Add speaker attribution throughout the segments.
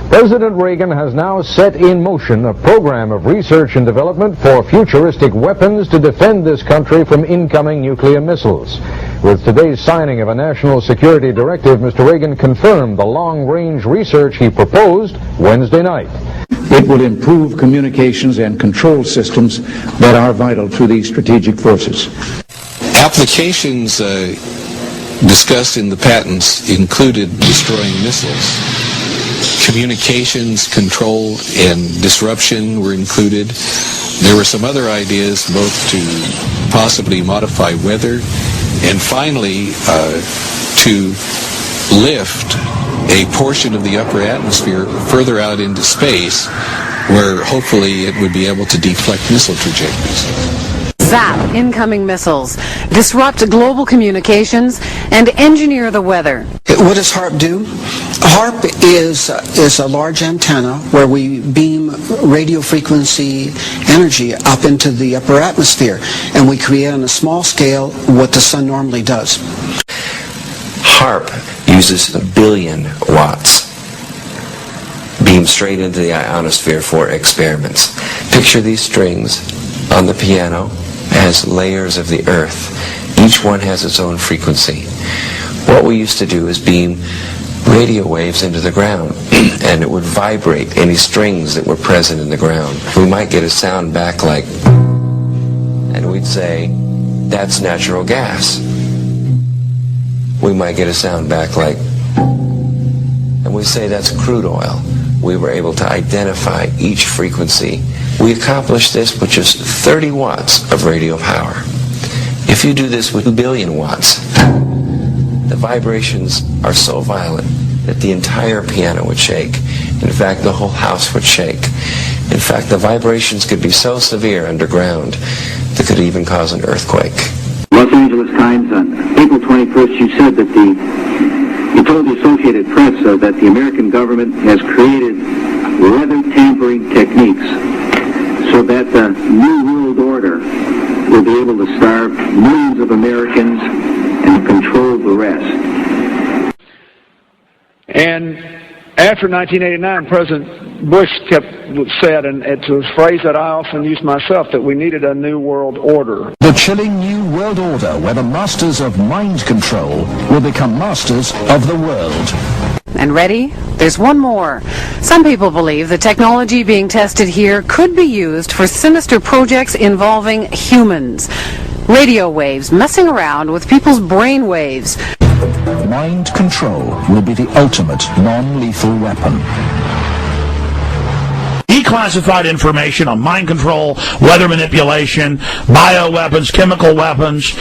Speaker 1: President Reagan has now set in motion a program of research and development for futuristic weapons to defend this country from incoming nuclear missiles. With today's signing of a national security directive, Mr. Reagan confirmed the long-range research he proposed Wednesday night.
Speaker 2: It will improve communications and control systems that are vital to these strategic forces.
Speaker 3: Applications discussed in the patents included destroying missiles. Communications, control, and disruption were included. There were some other ideas, both to possibly modify weather and finally to lift a portion of the upper atmosphere further out into space where hopefully it would be able to deflect missile trajectories.
Speaker 4: Zap incoming missiles, disrupt global communications, and engineer the weather.
Speaker 5: What does HARP do? HARP is a large antenna where we beam radio frequency energy up into the upper atmosphere, and we create on a small scale what the sun normally does.
Speaker 6: HARP uses 1 billion watts beamed straight into the ionosphere for experiments. Picture these strings on the piano as layers of the earth. Each one has its own frequency. What we used to do is beam radio waves into the ground, and it would vibrate any strings that were present in the ground. We might get a sound back like, and we'd say, that's natural gas. We might get a sound back like, and we say that's crude oil. We were able to identify each frequency. We accomplished this with just 30 watts of radio power. If you do this with 1 billion watts, the vibrations are so violent that the entire piano would shake. In fact, the whole house would shake. In fact, the vibrations could be so severe underground that could even cause an earthquake.
Speaker 7: Los Angeles Times on April 21st, you said that you told the Associated Press that the American government has created weather tampering techniques so that the New World Order will be able to starve millions of Americans and control the rest.
Speaker 8: And after 1989, President Bush said, and it's a phrase that I often use myself, that we needed a new world order.
Speaker 9: The chilling new world order where the masters of mind control will become masters of the world.
Speaker 4: And ready? There's one more. Some people believe the technology being tested here could be used for sinister projects involving humans. Radio waves messing around with people's brain waves.
Speaker 9: Mind control will be the ultimate non-lethal weapon.
Speaker 10: Declassified information on mind control, weather manipulation, bioweapons, chemical weapons.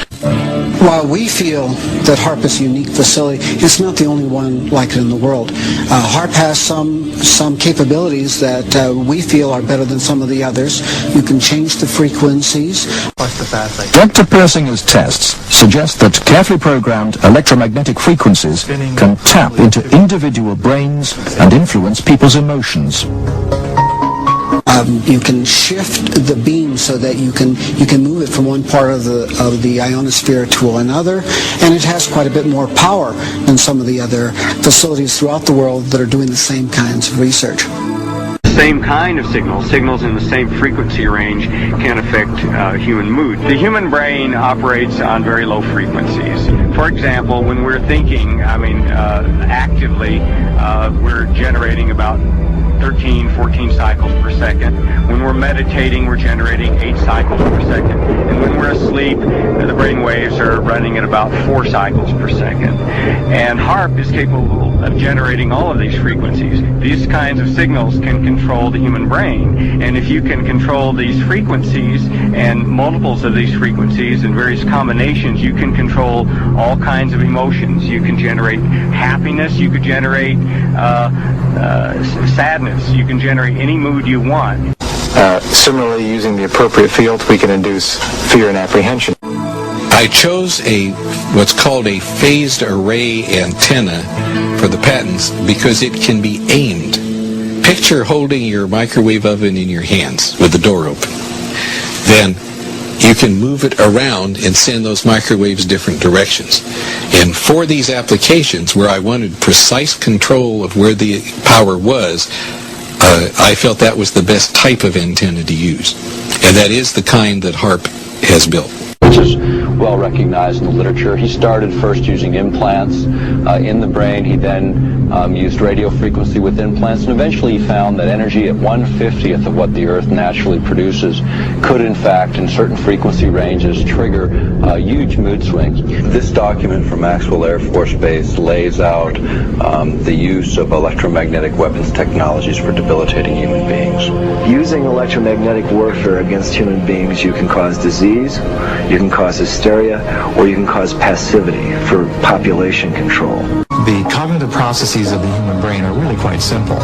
Speaker 5: While we feel that HARP is a unique facility, it's not the only one like it in the world. HARP has some capabilities that we feel are better than some of the others. You can change the frequencies.
Speaker 9: Dr. Persinger's tests suggest that carefully programmed electromagnetic frequencies can tap into individual brains and influence people's emotions.
Speaker 5: You can shift the beam so that you can move it from one part of the ionosphere to another, and it has quite a bit more power than some of the other facilities throughout the world that are doing the same kinds of research.
Speaker 11: The same kind of signals in the same frequency range can affect human mood. The human brain operates on very low frequencies. For example, when we're thinking, actively, we're generating about 13, 14 cycles per second. When we're meditating, we're generating 8 cycles per second. And when we're asleep, the brain waves are running at about 4 cycles per second. And HARP is capable of generating all of these frequencies. These kinds of signals can control the human brain. And if you can control these frequencies and multiples of these frequencies and various combinations, you can control all kinds of emotions. You can generate happiness, you could generate sadness, you can generate any mood you want.
Speaker 12: Similarly, using the appropriate fields, we can induce fear and apprehension.
Speaker 3: I chose what's called a phased array antenna for the patents because it can be aimed. Picture holding your microwave oven in your hands with the door open. Then you can move it around and send those microwaves different directions. And for these applications where I wanted precise control of where the power was, I felt that was the best type of antenna to use. And that is the kind that HAARP has built.
Speaker 13: Which is well recognized in the literature. He started first using implants in the brain. He then used radio frequency with implants, and eventually he found that energy at 1/50th of what the Earth naturally produces could, in fact, in certain frequency ranges, trigger huge mood swings. This document from Maxwell Air Force Base lays out the use of electromagnetic weapons technologies for debilitating human beings.
Speaker 14: Using electromagnetic warfare against human beings, you can cause disease, you can cause hysteria, or you can cause passivity for population control.
Speaker 12: The cognitive processes of the human brain are really quite simple.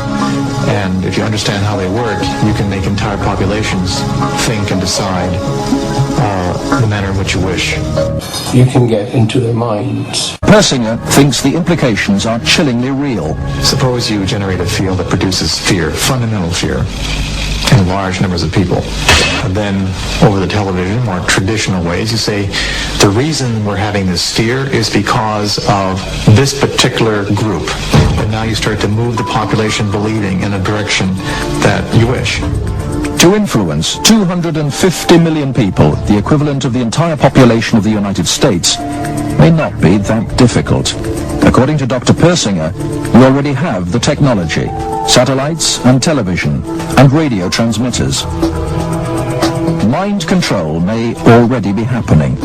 Speaker 12: And if you understand how they work, you can make entire populations think and decide the manner in which you wish.
Speaker 15: You can get into their minds.
Speaker 9: Persinger thinks the implications are chillingly real.
Speaker 12: Suppose you generate a field that produces fear, fundamental fear, in large numbers of people. And then over the television, more traditional ways, you say, the reason we're having this fear is because of this particular group. And now you start to move the population believing in a direction that you wish.
Speaker 9: To influence 250 million people, the equivalent of the entire population of the United States, may not be that difficult. According to Dr. Persinger, we already have the technology, satellites and television and radio transmitters. Mind control may already be happening.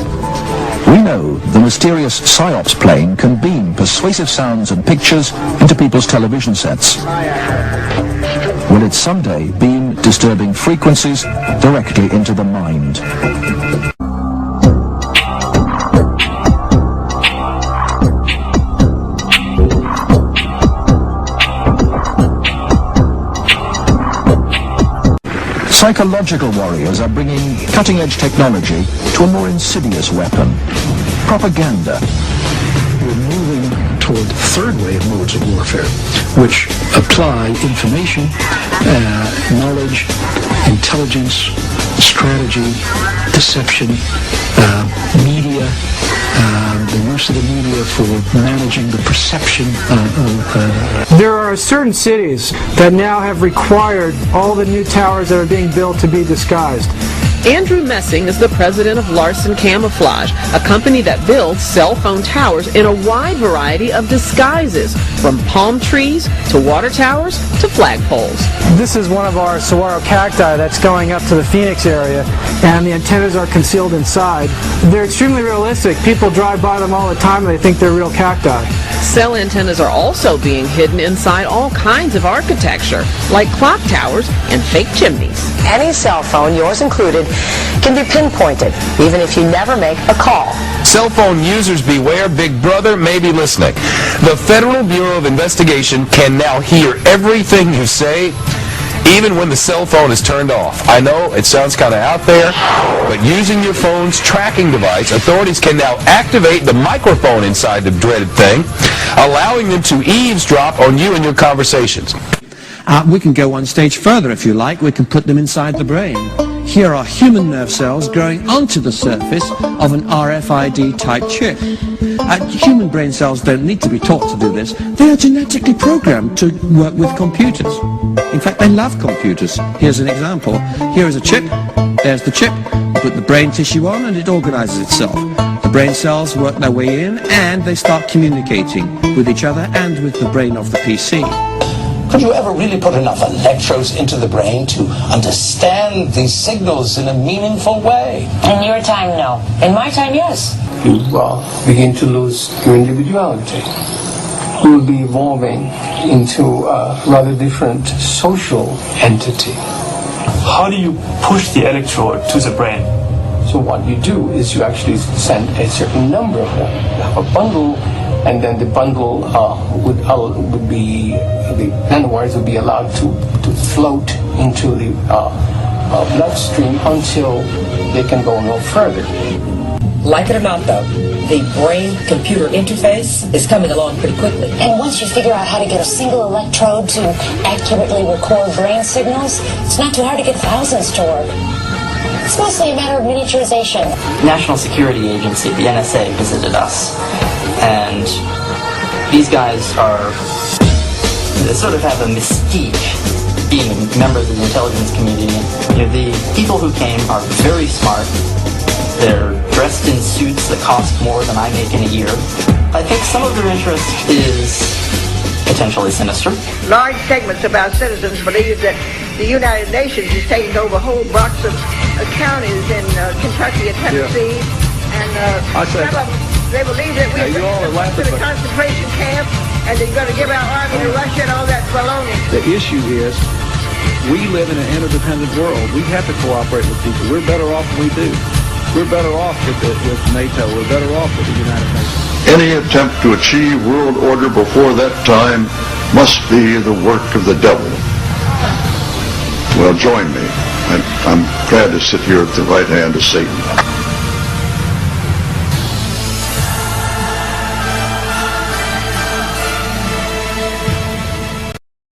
Speaker 9: We know the mysterious PSYOPs plane can beam persuasive sounds and pictures into people's television sets. Will it someday beam disturbing frequencies directly into the mind? Psychological warriors are bringing cutting-edge technology to a more insidious weapon: propaganda.
Speaker 15: We're moving toward the third wave modes of warfare, which apply information, knowledge, intelligence, strategy, deception, media, the use of the media for managing the perception
Speaker 16: There are certain cities that now have required all the new towers that are being built to be disguised.
Speaker 17: Andrew Messing is the president of Larson Camouflage, a company that builds cell phone towers in a wide variety of disguises, from palm trees to water towers to flagpoles.
Speaker 16: This is one of our saguaro cacti that's going up to the Phoenix area, and the antennas are concealed inside. They're extremely realistic. People drive by them all the time and they think they're real cacti.
Speaker 17: Cell antennas are also being hidden inside all kinds of architecture, like clock towers and fake chimneys.
Speaker 18: Any cell phone, yours included, can be pinpointed, even if you never make a call.
Speaker 19: Cell phone users beware, Big Brother may be listening. The Federal Bureau of Investigation can now hear everything you say, even when the cell phone is turned off. I know it sounds kind of out there, but using your phone's tracking device, authorities can now activate the microphone inside the dreaded thing, allowing them to eavesdrop on you and your conversations.
Speaker 20: We can go one stage further if you like. We can put them inside the brain. Here are human nerve cells growing onto the surface of an RFID type chip. Human brain cells don't need to be taught to do this. They are genetically programmed to work with computers. In fact, they love computers. Here's an example. Here is a chip. There's the chip. You put the brain tissue on and it organizes itself. The brain cells work their way in and they start communicating with each other and with the brain of the PC.
Speaker 21: Could you ever really put enough electrodes into the brain to understand these signals in a meaningful way?
Speaker 18: In your time, no. In my time, yes.
Speaker 15: You begin to lose your individuality. You will be evolving into a rather different social entity.
Speaker 22: How do you push the electrode to the brain?
Speaker 15: So what you do is you actually send a certain number of them. You have a bundle, and then the bundle would be, the nanowires would be allowed to float into the bloodstream until they can go no further.
Speaker 18: Like it or not, though, the brain-computer interface is coming along pretty quickly.
Speaker 23: And once you figure out how to get a single electrode to accurately record brain signals, it's not too hard to get thousands to work. It's mostly a matter of miniaturization.
Speaker 1: National Security Agency, the NSA, visited us, and these guys they sort of have a mystique being members of the intelligence community. You know, the people who came are very smart. They're dressed in suits that cost more than I make in a year. I think some of their interest is potentially sinister.
Speaker 2: Large segments of our citizens believe that the United Nations is taking over whole blocks of counties in Kentucky and Tennessee, and some of them, they believe that we're to the concentration camp, and they're going to give our army to Russia and all that baloney.
Speaker 6: The issue is, we live in an interdependent world. We have to cooperate with people. We're better off than we do. We're better off with NATO. We're better off with the United Nations.
Speaker 24: Any attempt to achieve world order before that time must be the work of the devil. Well, join me. I'm glad to sit here at the right hand of Satan.